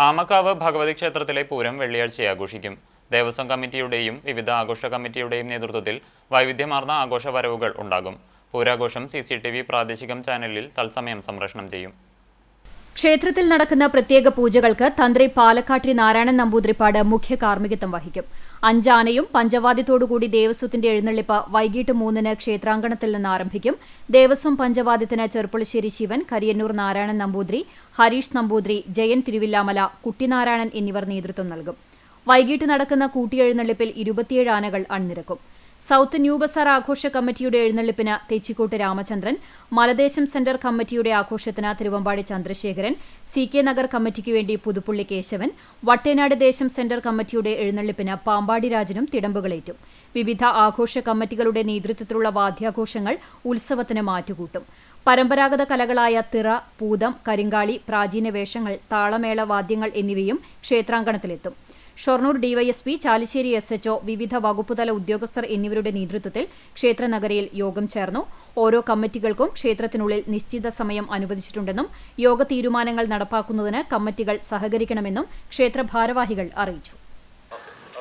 ആമക്കാവ് ഭഗവതി ക്ഷേത്രത്തിലെ പൂരം വെള്ളിയാഴ്ച ആഘോഷിക്കും. ദേവസ്വം കമ്മിറ്റിയുടെയും വിവിധ ആഘോഷ കമ്മിറ്റിയുടെയും നേതൃത്വത്തിൽ വൈവിധ്യമാർന്ന ആഘോഷ വരവുകൾ ഉണ്ടാകും. പൂരാഘോഷം CCTV പ്രാദേശികം ചാനലിൽ തത്സമയം സംപ്രേഷണം ചെയ്യും. ക്ഷേത്രത്തിൽ നടക്കുന്ന പ്രത്യേക പൂജകൾക്ക് തന്ത്രി പാലക്കാട്ടിരി നാരായണൻ നമ്പൂതിരിപ്പാട് മുഖ്യ കാർമ്മികത്വം വഹിക്കും. 5 ആനയും പഞ്ചവാദ്യത്തോടുകൂടി ദേവസ്വത്തിന്റെ എഴുന്നള്ളിപ്പ് വൈകിട്ട് 3-ന് ക്ഷേത്രാങ്കണത്തിൽ നിന്ന് ആരംഭിക്കും. ദേവസ്വം പഞ്ചവാദ്യത്തിന് ചെറുപ്പുളശ്ശേരി ശിവൻ, കരിയന്നൂർ നാരായണൻ നമ്പൂതിരി, ഹരീഷ് നമ്പൂതിരി, ജയൻ തിരുവില്ലാമല, കുട്ടിനാരായണൻ എന്നിവർ നേതൃത്വം നൽകും. വൈകിട്ട് നടക്കുന്ന കൂട്ടിയെഴുന്നള്ളിപ്പിൽ 27 ആനകൾ അണിനിരക്കും. സൌത്ത് ന്യൂ ബസാർ ആഘോഷ കമ്മിറ്റിയുടെ എഴുന്നള്ളിപ്പിന് തെച്ചിക്കോട്ട് രാമചന്ദ്രൻ, മലദേശം സെന്റർ കമ്മിറ്റിയുടെ ആഘോഷത്തിന് തിരുവമ്പാടി ചന്ദ്രശേഖരൻ, CK നഗർ കമ്മിറ്റിക്ക് വേണ്ടി പുതുപ്പള്ളി കേശവൻ, വട്ടേനാട് ദേശം സെന്റർ കമ്മിറ്റിയുടെ എഴുന്നള്ളിപ്പിന് പാമ്പാടി രാജനും തിടമ്പുകളേറ്റും. വിവിധ ആഘോഷ കമ്മിറ്റികളുടെ നേതൃത്വത്തിലുള്ള വാദ്യാഘോഷങ്ങൾ ഉത്സവത്തിന് മാറ്റുകൂട്ടും. പരമ്പരാഗത കലകളായ തിറ, പൂതം, കരിങ്കാളി, പ്രാചീന വേഷങ്ങൾ, താളമേള വാദ്യങ്ങൾ എന്നിവയും ക്ഷേത്രാങ്കണത്തിലെത്തും. ഷൊർണൂർ DYSP, ചാലിശ്ശേരി SHO, വിവിധ വകുപ്പുതല ഉദ്യോഗസ്ഥർ എന്നിവരുടെ നേതൃത്വത്തിൽ ക്ഷേത്രനഗരിയിൽ യോഗം ചേർന്നു. ഓരോ കമ്മിറ്റികൾക്കും ക്ഷേത്രത്തിനുള്ളിൽ നിശ്ചിത സമയം അനുവദിച്ചിട്ടുണ്ടെന്നും യോഗ തീരുമാനങ്ങൾ നടപ്പാക്കുന്നതിന് കമ്മിറ്റികൾ സഹകരിക്കണമെന്നും ക്ഷേത്ര ഭാരവാഹികൾ അറിയിച്ചു.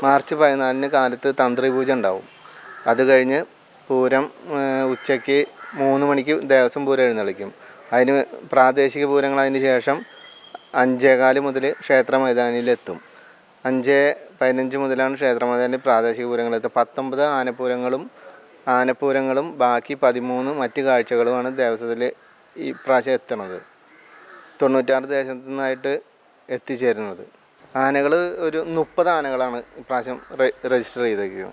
മാർച്ച് 14 കാലത്ത് തന്ത്രി പൂജ ഉണ്ടാവും. അത് കഴിഞ്ഞ് പൂരം ഉച്ചയ്ക്ക് 3 മണിക്ക് ദേവസ്വം പൂരം എഴുന്നള്ളിക്കും. അതിന് പ്രാദേശിക പൂരങ്ങൾ അതിന് ശേഷം 5:15 മുതൽ ക്ഷേത്ര മൈതാനിയിലെത്തും. 5:15 മുതലാണ് ക്ഷേത്ര മൈതാനിൽ പ്രാദേശിക പൂരങ്ങളെത്തുക. 19 ആനപ്പൂരങ്ങളും ബാക്കി 13 മറ്റ് കാഴ്ചകളുമാണ് ദേവസ്വത്തിൽ ഈ പ്രാവശ്യം എത്തുന്നത്. 96 ദേശത്തു നിന്നായിട്ട് എത്തിച്ചേരുന്നത്. ആനകൾ ഒരു 30 ആനകളാണ് ഇപ്രാവശ്യം രജിസ്റ്റർ ചെയ്തേക്കുക.